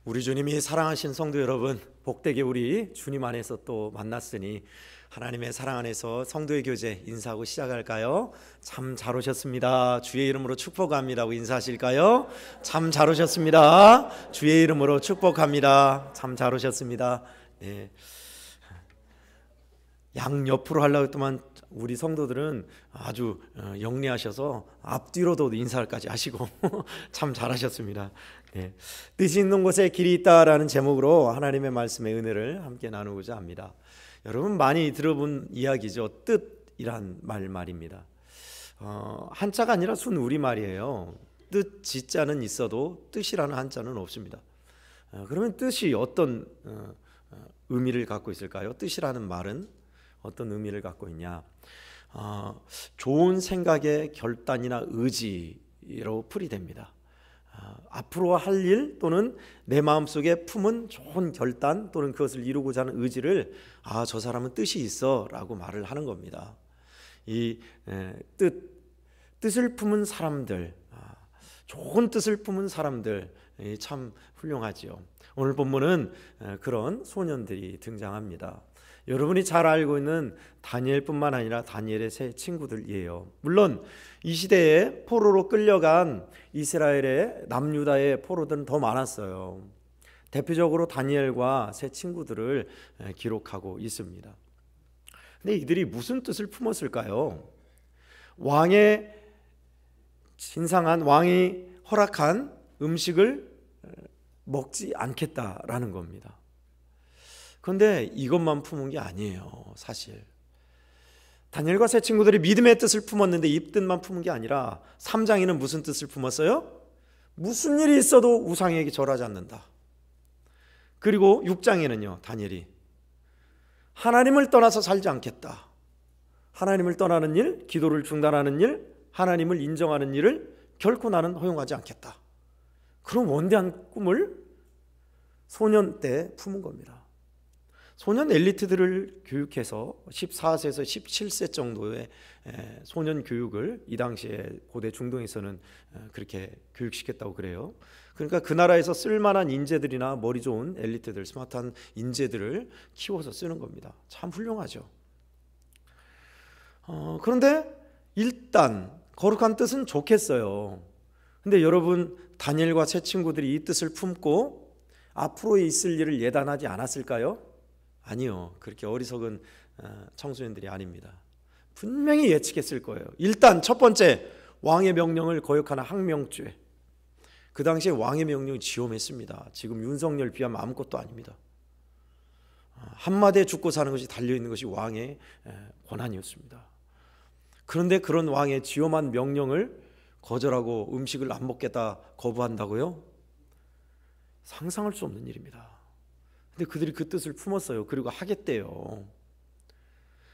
우리 주님이 사랑하신 성도 여러분, 복되게 우리 주님 안에서 또 만났으니 하나님의 사랑 안에서 성도의 교제 인사하고 시작할까요? 참 잘 오셨습니다. 주의 이름으로 축복합니다 하고 인사하실까요? 참 잘 오셨습니다. 주의 이름으로 축복합니다. 참 잘 오셨습니다. 네. 양옆으로 하려고 했더만 우리 성도들은 아주 영리하셔서 앞뒤로도 인사까지 하시고 참 잘하셨습니다. 네. 뜻이 있는 곳에 길이 있다라는 제목으로 하나님의 말씀의 은혜를 함께 나누고자 합니다. 여러분 많이 들어본 이야기죠. 뜻이란 말입니다. 한자가 아니라 순 우리말이에요. 뜻 지자는 있어도 뜻이라는 한자는 없습니다. 그러면 뜻이 어떤 의미를 갖고 있을까요? 뜻이라는 말은 어떤 의미를 갖고 있냐? 좋은 생각의 결단이나 의지로 풀이됩니다. 앞으로 할 일 또는 내 마음속에 품은 좋은 결단 또는 그것을 이루고자 하는 의지를 저 사람은 뜻이 있어 라고 말을 하는 겁니다. 이 뜻을 품은 사람들, 좋은 뜻을 품은 사람들 참 훌륭하지요. 오늘 본문은 그런 소년들이 등장합니다. 여러분이 잘 알고 있는 다니엘뿐만 아니라 다니엘의 세 친구들이에요. 물론 이 시대에 포로로 끌려간 이스라엘의 남유다의 포로들은 더 많았어요. 대표적으로 다니엘과 세 친구들을 기록하고 있습니다. 근데 이들이 무슨 뜻을 품었을까요? 왕의 신상한 왕이 허락한 음식을 먹지 않겠다라는 겁니다. 그런데 이것만 품은 게 아니에요. 사실 다니엘과 세 친구들이 믿음의 뜻을 품었는데 이 뜻만 품은 게 아니라 3장에는 무슨 뜻을 품었어요? 무슨 일이 있어도 우상에게 절하지 않는다. 그리고 6장에는요 다니엘이 하나님을 떠나서 살지 않겠다. 하나님을 떠나는 일, 기도를 중단하는 일, 하나님을 인정하는 일을 결코 나는 허용하지 않겠다. 그런 원대한 꿈을 소년 때 품은 겁니다. 소년 엘리트들을 교육해서 14세에서 17세 정도의 소년 교육을 이 당시에 고대 중동에서는 그렇게 교육시켰다고 그래요. 그러니까 그 나라에서 쓸만한 인재들이나 머리 좋은 엘리트들, 스마트한 인재들을 키워서 쓰는 겁니다. 참 훌륭하죠. 그런데 일단 거룩한 뜻은 좋겠어요. 근데 여러분 다니엘과 세 친구들이 이 뜻을 품고 앞으로 있을 일을 예단하지 않았을까요? 아니요. 그렇게 어리석은 청소년들이 아닙니다. 분명히 예측했을 거예요. 일단 첫 번째, 왕의 명령을 거역하는 항명죄. 그 당시에 왕의 명령이 지엄했습니다. 지금 윤석열 비하면 아무것도 아닙니다. 한마디에 죽고 사는 것이 달려있는 것이 왕의 권한이었습니다. 그런데 그런 왕의 지엄한 명령을 거절하고 음식을 안 먹겠다 거부한다고요? 상상할 수 없는 일입니다. 근데 그들이 그 뜻을 품었어요. 그리고 하겠대요.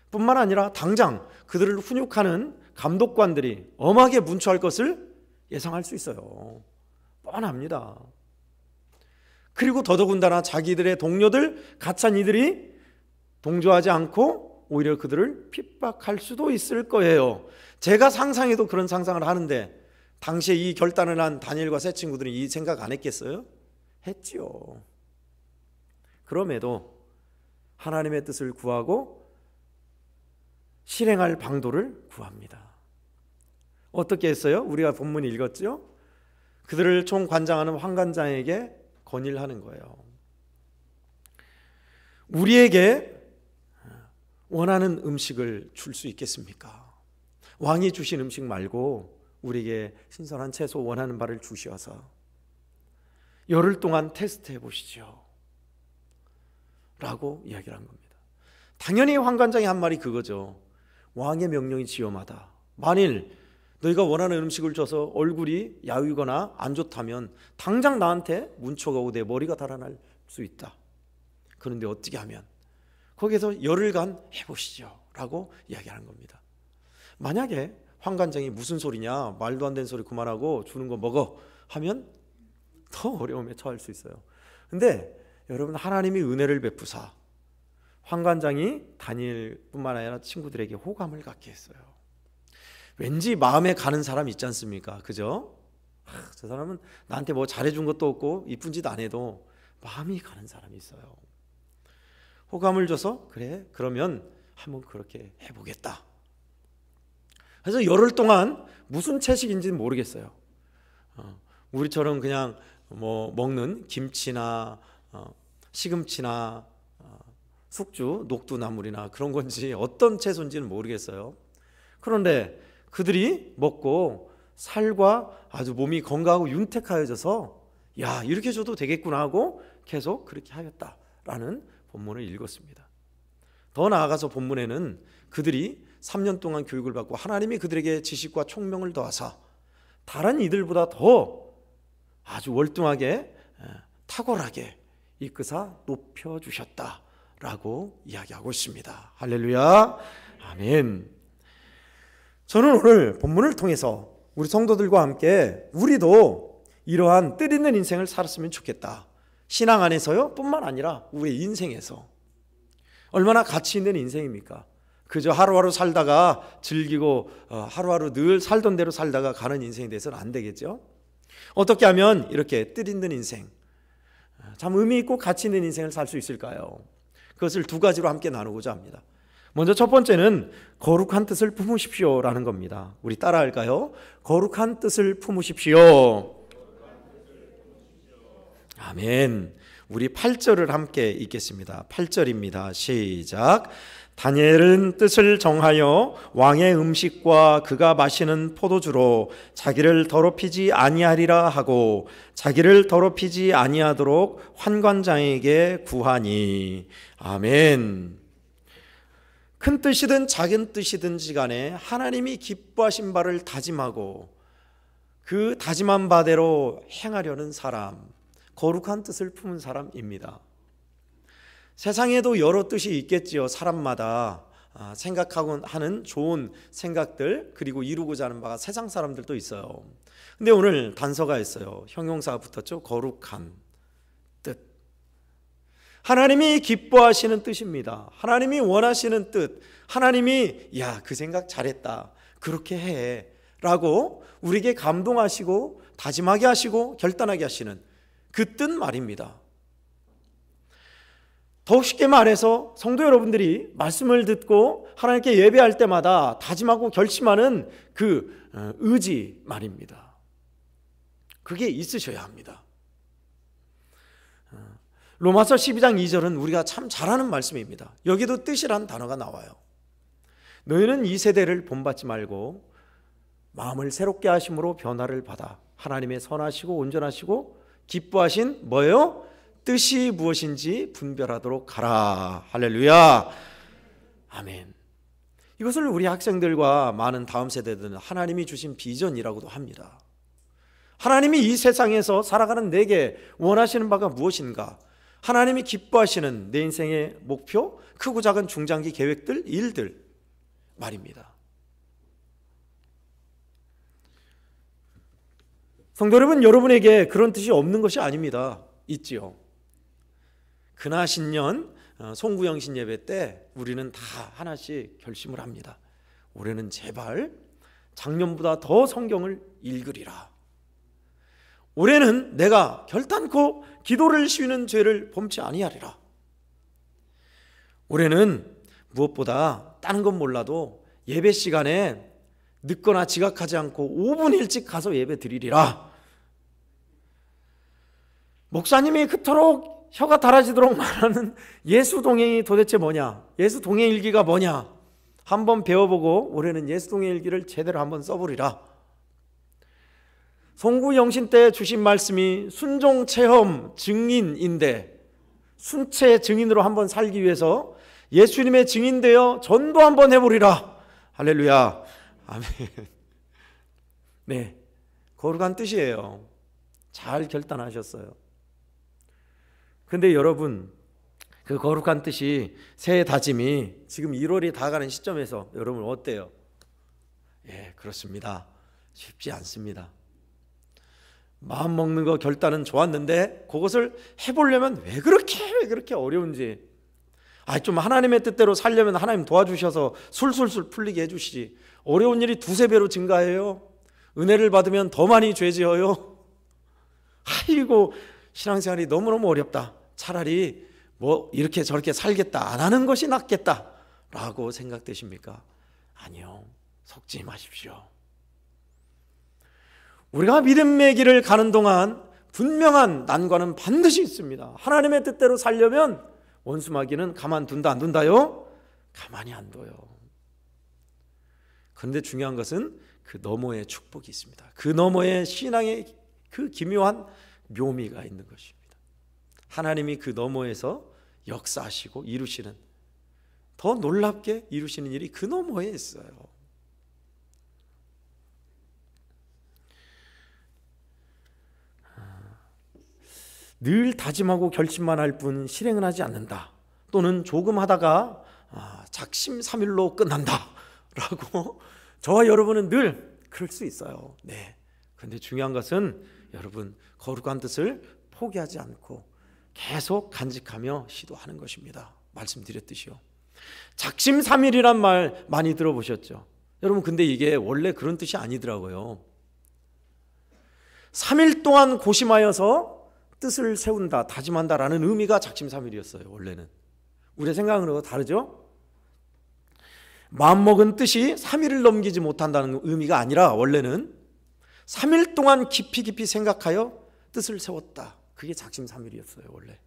뿐만 아니라 당장 그들을 훈육하는 감독관들이 엄하게 문초할 것을 예상할 수 있어요. 뻔합니다. 그리고 더더군다나 자기들의 동료들, 가찬 이들이 동조하지 않고 오히려 그들을 핍박할 수도 있을 거예요. 제가 상상해도 그런 상상을 하는데 당시에 이 결단을 한 다니엘과 세 친구들은 이 생각 안 했겠어요? 했지요. 그럼에도 하나님의 뜻을 구하고 실행할 방도를 구합니다. 어떻게 했어요? 우리가 본문 읽었죠? 그들을 총관장하는 환관장에게 건의를 하는 거예요. 우리에게 원하는 음식을 줄 수 있겠습니까? 왕이 주신 음식 말고 우리에게 신선한 채소 원하는 바를 주셔서 열흘 동안 테스트해 보시죠 라고 이야기를 한 겁니다. 당연히 환관장이 한 말이 그거죠. 왕의 명령이 지엄하다. 만일 너희가 원하는 음식을 줘서 얼굴이 야위거나 안 좋다면 당장 나한테 문초가 오고 내 머리가 달아날 수 있다. 그런데 어떻게 하면 거기에서 열흘간 해보시죠 라고 이야기하는 겁니다. 만약에 환관장이 무슨 소리냐, 말도 안 되는 소리 그만하고 주는 거 먹어 하면 더 어려움에 처할 수 있어요. 근데 여러분 하나님이 은혜를 베푸사 환관장이 다니엘뿐만 아니라 친구들에게 호감을 갖게 했어요. 왠지 마음에 가는 사람 있지 않습니까? 그죠? 저 사람은 나한테 뭐 잘해준 것도 없고 이쁜 짓 안 해도 마음이 가는 사람이 있어요. 호감을 줘서 그래 그러면 한번 그렇게 해보겠다. 그래서 열흘 동안 무슨 채식인지는 모르겠어요. 우리처럼 그냥 뭐 먹는 김치나 시금치나 숙주, 녹두나물이나 그런 건지 어떤 채소인지는 모르겠어요. 그런데 그들이 먹고 살과 아주 몸이 건강하고 윤택하여져서 야 이렇게 줘도 되겠구나 하고 계속 그렇게 하였다라는 본문을 읽었습니다. 더 나아가서 본문에는 그들이 3년 동안 교육을 받고 하나님이 그들에게 지식과 총명을 더하사 다른 이들보다 더 아주 월등하게 탁월하게 이끄사 높여주셨다라고 이야기하고 있습니다. 할렐루야, 아멘. 저는 오늘 본문을 통해서 우리 성도들과 함께 우리도 이러한 뜻있는 인생을 살았으면 좋겠다. 신앙 안에서요 뿐만 아니라 우리 인생에서 얼마나 가치 있는 인생입니까? 그저 하루하루 살다가 즐기고 하루하루 늘 살던 대로 살다가 가는 인생에 대해서는 안 되겠죠. 어떻게 하면 이렇게 뜻있는 인생, 참 의미 있고 가치 있는 인생을 살 수 있을까요? 그것을 두 가지로 함께 나누고자 합니다. 먼저 첫 번째는 거룩한 뜻을 품으십시오라는 겁니다. 우리 따라할까요? 거룩한 뜻을 품으십시오. 아멘. 우리 8절을 함께 읽겠습니다. 8절입니다. 시작. 다니엘은 뜻을 정하여 왕의 음식과 그가 마시는 포도주로 자기를 더럽히지 아니하리라 하고 자기를 더럽히지 아니하도록 환관장에게 구하니. 아멘. 큰 뜻이든 작은 뜻이든지 간에 하나님이 기뻐하신 바를 다짐하고 그 다짐한 바대로 행하려는 사람, 거룩한 뜻을 품은 사람입니다. 세상에도 여러 뜻이 있겠지요. 사람마다 생각하고 하는 좋은 생각들 그리고 이루고자 하는 바가 세상 사람들도 있어요. 근데 오늘 단서가 있어요. 형용사가 붙었죠. 거룩한 뜻. 하나님이 기뻐하시는 뜻입니다. 하나님이 원하시는 뜻. 하나님이 야, 그 생각 잘했다. 그렇게 해 라고 우리에게 감동하시고 다짐하게 하시고 결단하게 하시는 그 뜻 말입니다. 더욱 쉽게 말해서 성도 여러분들이 말씀을 듣고 하나님께 예배할 때마다 다짐하고 결심하는 그 의지 말입니다. 그게 있으셔야 합니다. 로마서 12장 2절은 우리가 참 잘 아는 말씀입니다. 여기도 뜻이란 단어가 나와요. 너희는 이 세대를 본받지 말고 마음을 새롭게 하심으로 변화를 받아 하나님의 선하시고 온전하시고 기뻐하신 뭐예요? 뜻이 무엇인지 분별하도록 가라. 할렐루야, 아멘. 이것을 우리 학생들과 많은 다음 세대들은 하나님이 주신 비전이라고도 합니다. 하나님이 이 세상에서 살아가는 내게 원하시는 바가 무엇인가? 하나님이 기뻐하시는 내 인생의 목표, 크고 작은 중장기 계획들, 일들 말입니다. 성도 여러분, 여러분에게 그런 뜻이 없는 것이 아닙니다. 있지요. 그나 신년 송구영신 예배 때 우리는 다 하나씩 결심을 합니다. 올해는 제발 작년보다 더 성경을 읽으리라. 올해는 내가 결단코 기도를 쉬는 죄를 범치 아니하리라. 올해는 무엇보다 다른 건 몰라도 예배 시간에 늦거나 지각하지 않고 5분 일찍 가서 예배 드리리라. 목사님이 그토록 혀가 달아지도록 말하는 예수 동행이 도대체 뭐냐? 예수 동행 일기가 뭐냐? 한번 배워보고 올해는 예수 동행 일기를 제대로 한번 써보리라. 송구영신 때 주신 말씀이 순종 체험 증인인데 순체 증인으로 한번 살기 위해서 예수님의 증인되어 전도 한번 해보리라. 할렐루야, 아멘. 네, 거룩한 뜻이에요. 잘 결단하셨어요. 근데 여러분, 그 거룩한 뜻이 새해 다짐이 지금 1월이 다 가는 시점에서 여러분 어때요? 예, 그렇습니다. 쉽지 않습니다. 마음 먹는 거 결단은 좋았는데 그것을 해보려면 왜 그렇게 어려운지, 좀 하나님의 뜻대로 살려면 하나님 도와주셔서 술술술 풀리게 해주시지. 어려운 일이 두세 배로 증가해요. 은혜를 받으면 더 많이 죄 지어요. 아이고, 신앙생활이 너무너무 어렵다, 차라리 뭐 이렇게 저렇게 살겠다, 안 하는 것이 낫겠다 라고 생각되십니까? 아니요, 속지 마십시오. 우리가 믿음의 길을 가는 동안 분명한 난관은 반드시 있습니다. 하나님의 뜻대로 살려면 원수마귀는 가만둔다 안 둔다요? 가만히 안 둬요. 그런데 중요한 것은 그 너머에 축복이 있습니다. 그 너머에 신앙의 그 기묘한 묘미가 있는 것입니다. 하나님이 그 너머에서 역사하시고 이루시는, 더 놀랍게 이루시는 일이 그 너머에 있어요. 늘 다짐하고 결심만 할 뿐 실행은 하지 않는다, 또는 조금 하다가 작심삼일로 끝난다 라고 저와 여러분은 늘 그럴 수 있어요. 네. 그런데 중요한 것은 여러분, 거룩한 뜻을 포기하지 않고 계속 간직하며 시도하는 것입니다. 말씀드렸듯이요. 작심삼일이란 말 많이 들어보셨죠? 여러분, 근데 이게 원래 그런 뜻이 아니더라고요. 3일 동안 고심하여서 뜻을 세운다, 다짐한다라는 의미가 작심삼일이었어요. 원래는. 우리의 생각은 다르죠? 마음먹은 뜻이 3일을 넘기지 못한다는 의미가 아니라 원래는 3일 동안 깊이 생각하여 뜻을 세웠다, 그게 작심삼일이었어요 원래.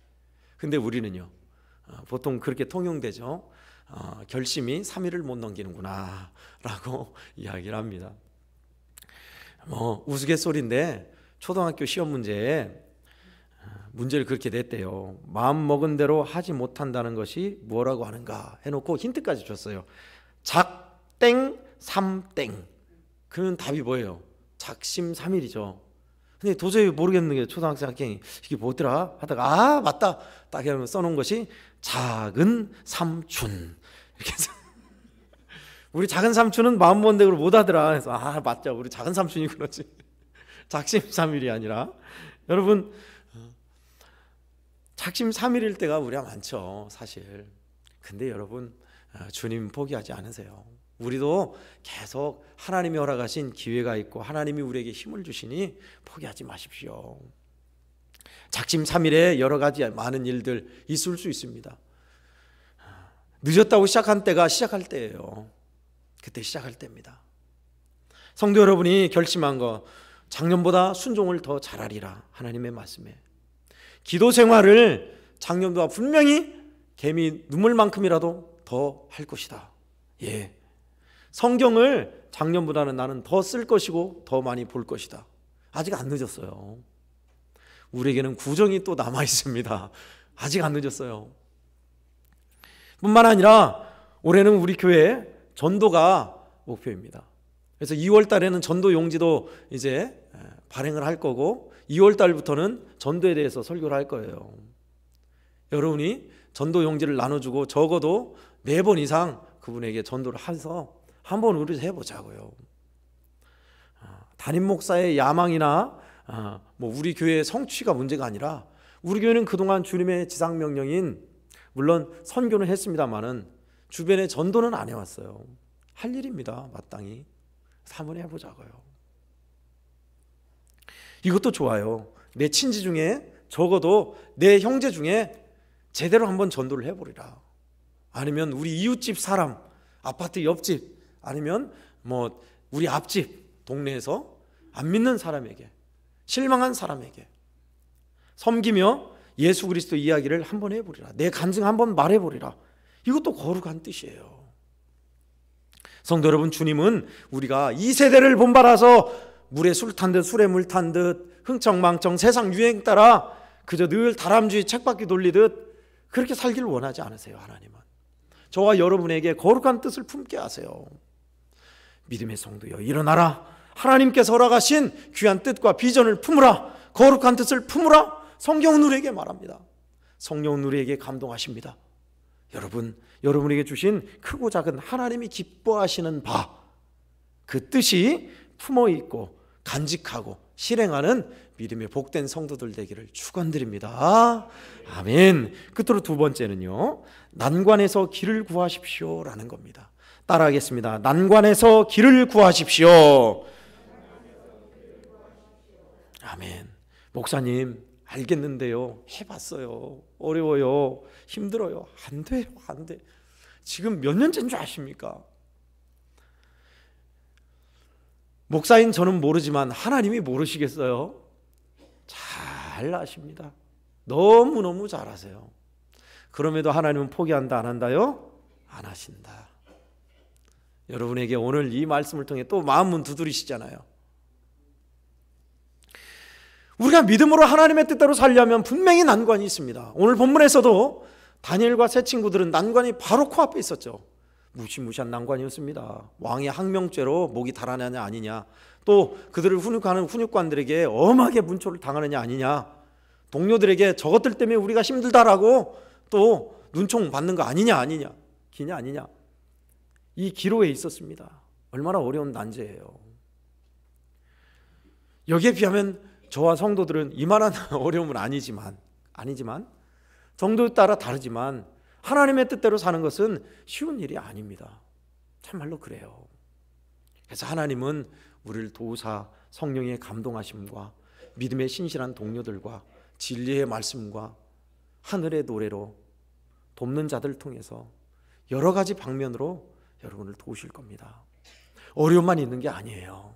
근데 우리는요, 보통 그렇게 통용되죠. 결심이 3일을 못 넘기는구나 라고 이야기를 합니다. 우스갯소리인데 초등학교 시험 문제에 문제를 그렇게 냈대요. 마음먹은 대로 하지 못한다는 것이 뭐라고 하는가 해놓고 힌트까지 줬어요. 작땡 삼땡. 그러면 답이 뭐예요? 작심삼일이죠. 근데 도저히 모르겠는 게 초등학생 학생이 이게 뭐더라 하다가 맞다 딱 이러면 써놓은 것이 작은 삼춘 이렇게 해서 우리 작은 삼춘은 마음 먹은 대로 못하더라. 그래서 맞죠, 우리 작은 삼춘이 그러지 작심삼일이 아니라. 여러분, 작심삼일일 때가 우리가 많죠 사실. 근데 여러분, 주님 포기하지 않으세요. 우리도 계속 하나님이 허락하신 기회가 있고 하나님이 우리에게 힘을 주시니 포기하지 마십시오. 작심삼일에 여러 가지 많은 일들 있을 수 있습니다. 늦었다고 시작한 때가 시작할 때예요. 그때 시작할 때입니다. 성도 여러분이 결심한 거, 작년보다 순종을 더 잘하리라, 하나님의 말씀에. 기도 생활을 작년보다 분명히 개미 눈물만큼이라도 더 할 것이다. 예. 성경을 작년보다는 나는 더 쓸 것이고 더 많이 볼 것이다. 아직 안 늦었어요. 우리에게는 구정이 또 남아 있습니다. 아직 안 늦었어요. 뿐만 아니라 올해는 우리 교회 전도가 목표입니다. 그래서 2월 달에는 전도 용지도 이제 발행을 할 거고 2월 달부터는 전도에 대해서 설교를 할 거예요. 여러분이 전도 용지를 나눠주고 적어도 4번 이상 그분에게 전도를 해서 한번 우리 해보자고요. 담임 목사의 야망이나 우리 교회의 성취가 문제가 아니라, 우리 교회는 그동안 주님의 지상명령인, 물론 선교는 했습니다마는 주변에 전도는 안 해왔어요. 할 일입니다, 마땅히. 한번 해보자고요. 이것도 좋아요. 내 친지 중에 적어도 내 형제 중에 제대로 한번 전도를 해보리라. 아니면 우리 이웃집 사람, 아파트 옆집, 아니면 우리 앞집 동네에서 안 믿는 사람에게, 실망한 사람에게 섬기며 예수 그리스도 이야기를 한번 해보리라. 내 간증 한번 말해보리라. 이것도 거룩한 뜻이에요. 성도 여러분, 주님은 우리가 이 세대를 본받아서 물에 술 탄 듯 술에 물 탄 듯 흥청망청 세상 유행 따라 그저 늘 다람쥐 책바퀴 돌리듯 그렇게 살기를 원하지 않으세요. 하나님은 저와 여러분에게 거룩한 뜻을 품게 하세요. 믿음의 성도여, 일어나라. 하나님께서 허락하신 귀한 뜻과 비전을 품으라. 거룩한 뜻을 품으라. 성경은 우리에게 말합니다. 성령은 우리에게 감동하십니다. 여러분에게 주신 크고 작은 하나님이 기뻐하시는 바, 그 뜻이 품어있고 간직하고 실행하는 믿음의 복된 성도들 되기를 축원드립니다. 아멘. 끝으로 두 번째는요, 난관에서 길을 구하십시오 라는 겁니다. 따라하겠습니다. 난관에서 길을 구하십시오. 아멘. 목사님, 알겠는데요. 해봤어요. 어려워요. 힘들어요. 안 돼요. 안 돼. 지금 몇 년째인 줄 아십니까? 목사인 저는 모르지만 하나님이 모르시겠어요? 잘 아십니다. 너무너무 잘 아세요. 그럼에도 하나님은 포기한다 안 한다요? 안 하신다. 여러분에게 오늘 이 말씀을 통해 또 마음문 두드리시잖아요. 우리가 믿음으로 하나님의 뜻대로 살려면 분명히 난관이 있습니다. 오늘 본문에서도 다니엘과 세 친구들은 난관이 바로 코앞에 있었죠. 무시무시한 난관이었습니다. 왕의 항명죄로 목이 달아나냐 아니냐, 또 그들을 훈육하는 훈육관들에게 엄하게 문초를 당하느냐 아니냐, 동료들에게 저것들 때문에 우리가 힘들다라고 또 눈총 받는 거 아니냐 기냐 아니냐, 이 기로에 있었습니다. 얼마나 어려운 난제예요. 여기에 비하면 저와 성도들은 이만한 어려움은 아니지만 정도에 따라 다르지만 하나님의 뜻대로 사는 것은 쉬운 일이 아닙니다. 참말로 그래요. 그래서 하나님은 우리를 도우사 성령의 감동하심과 믿음의 신실한 동료들과 진리의 말씀과 하늘의 노래로 돕는 자들을 통해서 여러 가지 방면으로 여러분을 도우실 겁니다. 어려움만 있는 게 아니에요.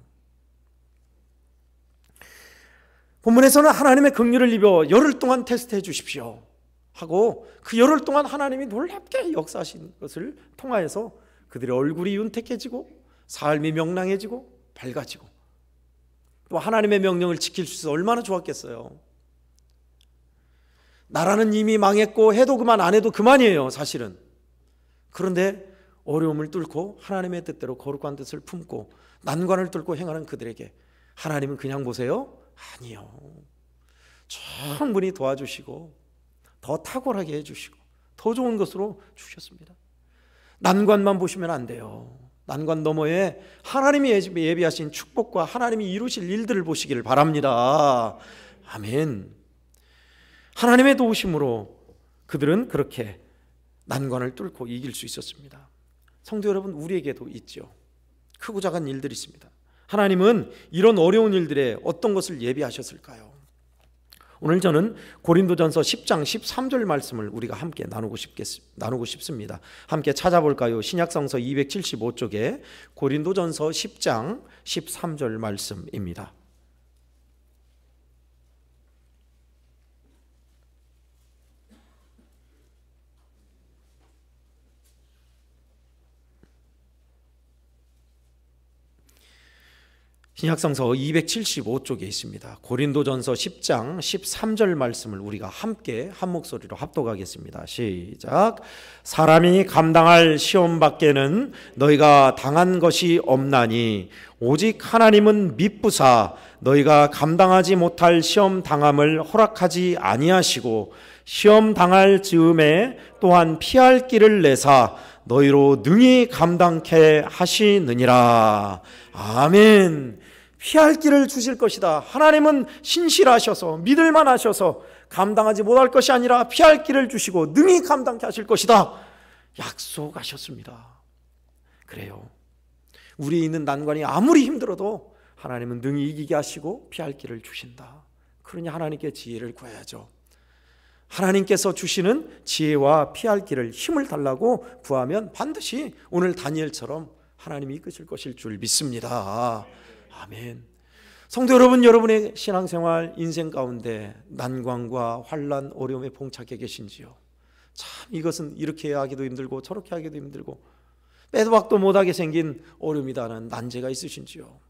본문에서는 하나님의 긍휼을 입어 열흘 동안 테스트해 주십시오 하고, 그 열흘 동안 하나님이 놀랍게 역사하신 것을 통하여서 그들의 얼굴이 윤택해지고 삶이 명랑해지고 밝아지고, 또 하나님의 명령을 지킬 수 있어 얼마나 좋았겠어요. 나라는 이미 망했고 해도 그만 안 해도 그만이에요, 사실은. 그런데 어려움을 뚫고 하나님의 뜻대로 거룩한 뜻을 품고 난관을 뚫고 행하는 그들에게 하나님은 그냥 보세요? 아니요. 충분히 도와주시고 더 탁월하게 해주시고 더 좋은 것으로 주셨습니다. 난관만 보시면 안 돼요. 난관 너머에 하나님이 예비하신 축복과 하나님이 이루실 일들을 보시기를 바랍니다. 아멘. 하나님의 도우심으로 그들은 그렇게 난관을 뚫고 이길 수 있었습니다. 성도 여러분, 우리에게도 있죠. 크고 작은 일들이 있습니다. 하나님은 이런 어려운 일들에 어떤 것을 예비하셨을까요? 오늘 저는 고린도전서 10장 13절 말씀을 우리가 함께 나누고 싶습니다. 함께 찾아볼까요? 신약성서 275쪽에 고린도전서 10장 13절 말씀입니다. 신약성서 275쪽에 있습니다. 고린도전서 10장 13절 말씀을 우리가 함께 한 목소리로 합독하겠습니다. 시작. 사람이 감당할 시험 밖에는 너희가 당한 것이 없나니 오직 하나님은 미쁘사 너희가 감당하지 못할 시험 당함을 허락하지 아니하시고 시험 당할 즈음에 또한 피할 길을 내사 너희로 능히 감당케 하시느니라. 아멘. 피할 길을 주실 것이다. 하나님은 신실하셔서 믿을만 하셔서 감당하지 못할 것이 아니라 피할 길을 주시고 능히 감당케 하실 것이다 약속하셨습니다. 그래요. 우리 있는 난관이 아무리 힘들어도 하나님은 능히 이기게 하시고 피할 길을 주신다. 그러니 하나님께 지혜를 구해야죠. 하나님께서 주시는 지혜와 피할 길을 힘을 달라고 구하면 반드시 오늘 다니엘처럼 하나님이 이끄실 것일 줄 믿습니다. 아멘. 성도 여러분, 여러분의 신앙생활 인생 가운데 난관과 환난, 어려움에 봉착해 계신지요? 참 이것은 이렇게 하기도 힘들고 저렇게 하기도 힘들고 빼도 박도 못하게 생긴 어려움이다는 난제가 있으신지요?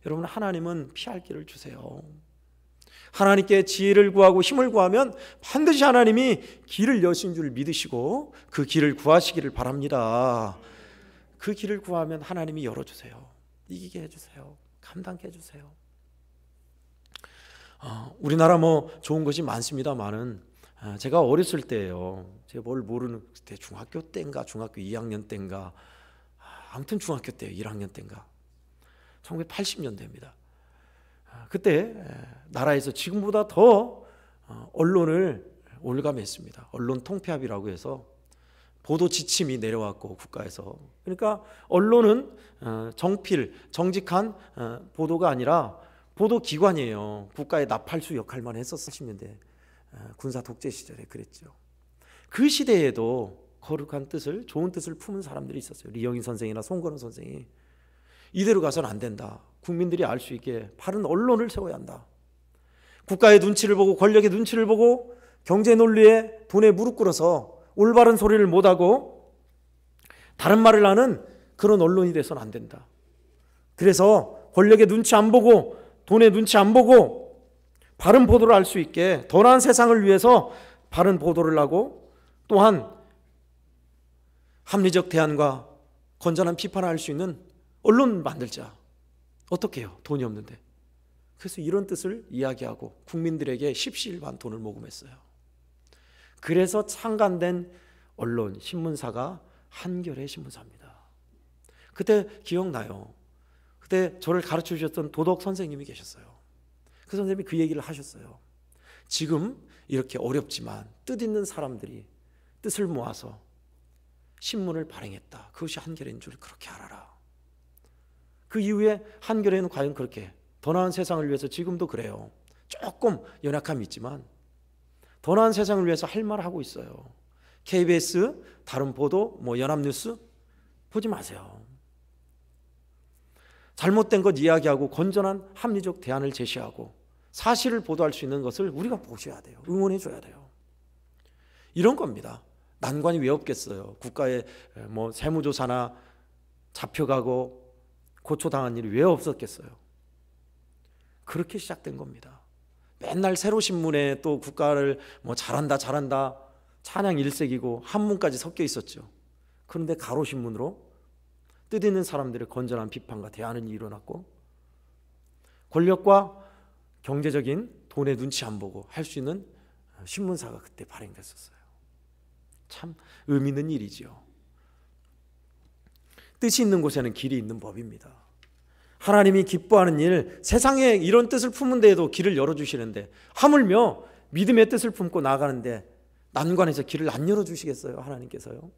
여러분, 하나님은 피할 길을 주세요. 하나님께 지혜를 구하고 힘을 구하면 반드시 하나님이 길을 여신 줄 믿으시고 그 길을 구하시기를 바랍니다. 그 길을 구하면 하나님이 열어주세요. 이기게 해주세요. 감당케 해주세요. 우리나라 뭐 좋은 것이 많습니다만은 제가 어렸을 때예요. 제가 뭘 모르는 그때 중학교 때인가 중학교 2학년 때인가 아무튼 중학교 때 1학년 때인가 1980년대입니다. 그때 나라에서 지금보다 더 언론을 올감했습니다. 언론 통폐합이라고 해서 보도 지침이 내려왔고 국가에서, 그러니까 언론은 정직한 보도가 아니라 보도기관이에요. 국가의 나팔수 역할만 했었는데 군사 독재 시절에 그랬죠. 그 시대에도 거룩한 뜻을, 좋은 뜻을 품은 사람들이 있었어요. 리영인 선생이나 송건호 선생이 이대로 가서는 안 된다. 국민들이 알 수 있게 바른 언론을 세워야 한다. 국가의 눈치를 보고 권력의 눈치를 보고 경제 논리에 돈에 무릎 꿇어서 올바른 소리를 못하고 다른 말을 하는 그런 언론이 돼서는 안 된다. 그래서 권력의 눈치 안 보고 돈의 눈치 안 보고 바른 보도를 할 수 있게 더 나은 세상을 위해서 바른 보도를 하고 또한 합리적 대안과 건전한 비판을 할 수 있는 언론 만들자. 어떻게 해요? 돈이 없는데. 그래서 이런 뜻을 이야기하고 국민들에게 십시일반 돈을 모금했어요. 그래서 창간된 언론, 신문사가 한겨레 신문사입니다. 그때 기억나요. 그때 저를 가르쳐 주셨던 도덕 선생님이 계셨어요. 그 선생님이 그 얘기를 하셨어요. 지금 이렇게 어렵지만 뜻 있는 사람들이 뜻을 모아서 신문을 발행했다. 그것이 한겨레인 줄 그렇게 알아라. 그 이후에 한겨레는 과연 그렇게 더 나은 세상을 위해서 지금도 그래요. 조금 연약함이 있지만 더 나은 세상을 위해서 할 말을 하고 있어요. KBS, 다른 보도, 연합뉴스 보지 마세요. 잘못된 것 이야기하고 건전한 합리적 대안을 제시하고 사실을 보도할 수 있는 것을 우리가 보셔야 돼요. 응원해 줘야 돼요. 이런 겁니다. 난관이 왜 없겠어요. 국가의 세무조사나 잡혀가고 고초당한 일이 왜 없었겠어요. 그렇게 시작된 겁니다. 맨날 세로신문에 또 국가를 잘한다 찬양 일색이고 한문까지 섞여 있었죠. 그런데 가로신문으로 뜻 있는 사람들의 건전한 비판과 대안은 일어났고 권력과 경제적인 돈의 눈치 안 보고 할 수 있는 신문사가 그때 발행됐었어요. 참 의미 있는 일이죠. 뜻이 있는 곳에는 길이 있는 법입니다. 하나님이 기뻐하는 일, 세상에 이런 뜻을 품은 데에도 길을 열어주시는데 하물며 믿음의 뜻을 품고 나가는데 난관에서 길을 안 열어주시겠어요? 하나님께서요?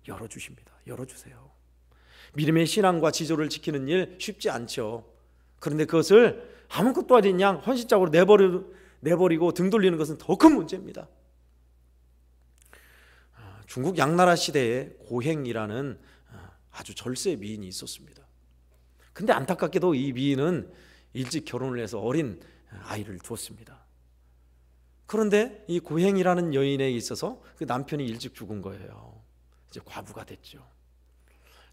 열어주십니다. 열어주세요. 믿음의 신앙과 지조를 지키는 일 쉽지 않죠. 그런데 그것을 아무것도 아닌 양 헌신적으로 내버리고 등 돌리는 것은 더 큰 문제입니다. 중국 양나라 시대에 고행이라는 아주 절세 미인이 있었습니다. 근데 안타깝게도 이 미인은 일찍 결혼을 해서 어린 아이를 두었습니다. 그런데 이 고행이라는 여인에 있어서 그 남편이 일찍 죽은 거예요. 이제 과부가 됐죠.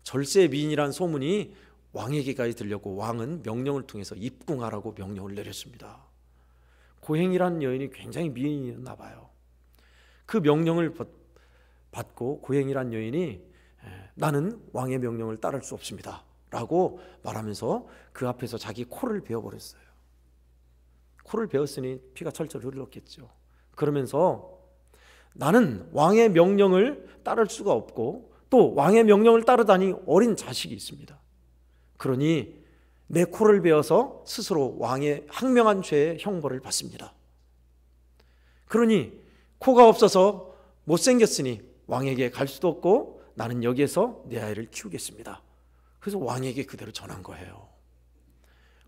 절세 미인이란 소문이 왕에게까지 들렸고 왕은 명령을 통해서 입궁하라고 명령을 내렸습니다. 고행이라는 여인이 굉장히 미인이었나 봐요. 그 명령을 받고 고행이라는 여인이 나는 왕의 명령을 따를 수 없습니다 라고 말하면서 그 앞에서 자기 코를 베어버렸어요. 코를 베었으니 피가 철철 흘렀겠죠. 그러면서 나는 왕의 명령을 따를 수가 없고 또 왕의 명령을 따르다니 어린 자식이 있습니다. 그러니 내 코를 베어서 스스로 왕의 항명한 죄의 형벌을 받습니다. 그러니 코가 없어서 못생겼으니 왕에게 갈 수도 없고 나는 여기에서 내 아이를 키우겠습니다. 그래서 왕에게 그대로 전한 거예요.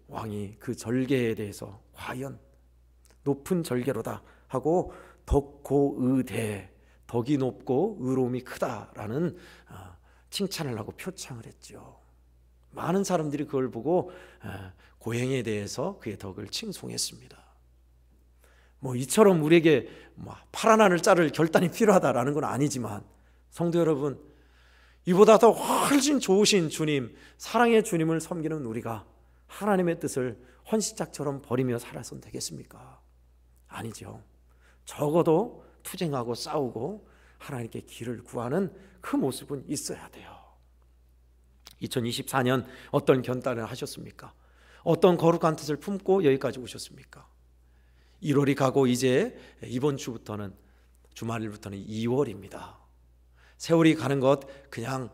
왕이 그 절개에 대해서 과연 높은 절개로다 하고 덕고의대, 덕이 높고 의로움이 크다라는 칭찬을 하고 표창을 했죠. 많은 사람들이 그걸 보고 고행에 대해서 그의 덕을 칭송했습니다. 이처럼 우리에게 파란 하늘 자를 결단이 필요하다라는 건 아니지만 성도 여러분, 이보다 더 훨씬 좋으신 주님, 사랑의 주님을 섬기는 우리가 하나님의 뜻을 헌신짝처럼 버리며 살아서는 되겠습니까? 아니죠. 적어도 투쟁하고 싸우고 하나님께 길을 구하는 그 모습은 있어야 돼요. 2024년 어떤 결단을 하셨습니까? 어떤 거룩한 뜻을 품고 여기까지 오셨습니까? 1월이 가고 이제 이번 주부터는 주말일부터는 2월입니다. 세월이 가는 것 그냥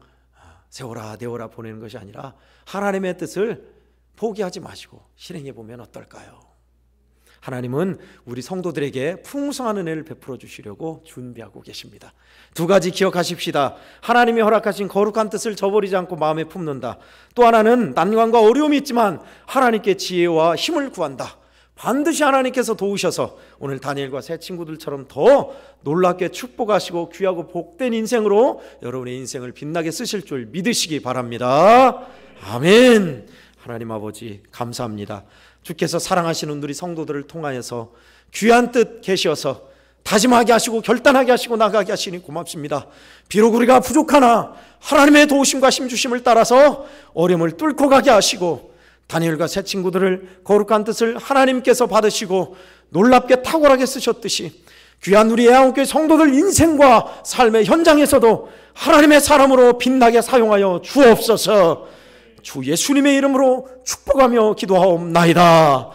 세월아 내월아 보내는 것이 아니라 하나님의 뜻을 포기하지 마시고 실행해 보면 어떨까요? 하나님은 우리 성도들에게 풍성한 은혜를 베풀어 주시려고 준비하고 계십니다. 두 가지 기억하십시다. 하나님이 허락하신 거룩한 뜻을 저버리지 않고 마음에 품는다. 또 하나는 난관과 어려움이 있지만 하나님께 지혜와 힘을 구한다. 반드시 하나님께서 도우셔서 오늘 다니엘과 새 친구들처럼 더 놀랍게 축복하시고 귀하고 복된 인생으로 여러분의 인생을 빛나게 쓰실 줄 믿으시기 바랍니다. 아멘. 하나님 아버지 감사합니다. 주께서 사랑하시는 우리 성도들을 통하여서 귀한 뜻 계시어서 다짐하게 하시고 결단하게 하시고 나가게 하시니 고맙습니다. 비록 우리가 부족하나 하나님의 도우심과 힘주심을 따라서 어려움을 뚫고 가게 하시고 다니엘과 새 친구들을 거룩한 뜻을 하나님께서 받으시고 놀랍게 탁월하게 쓰셨듯이 귀한 우리 애한교회 성도들 인생과 삶의 현장에서도 하나님의 사람으로 빛나게 사용하여 주옵소서. 주 예수님의 이름으로 축복하며 기도하옵나이다.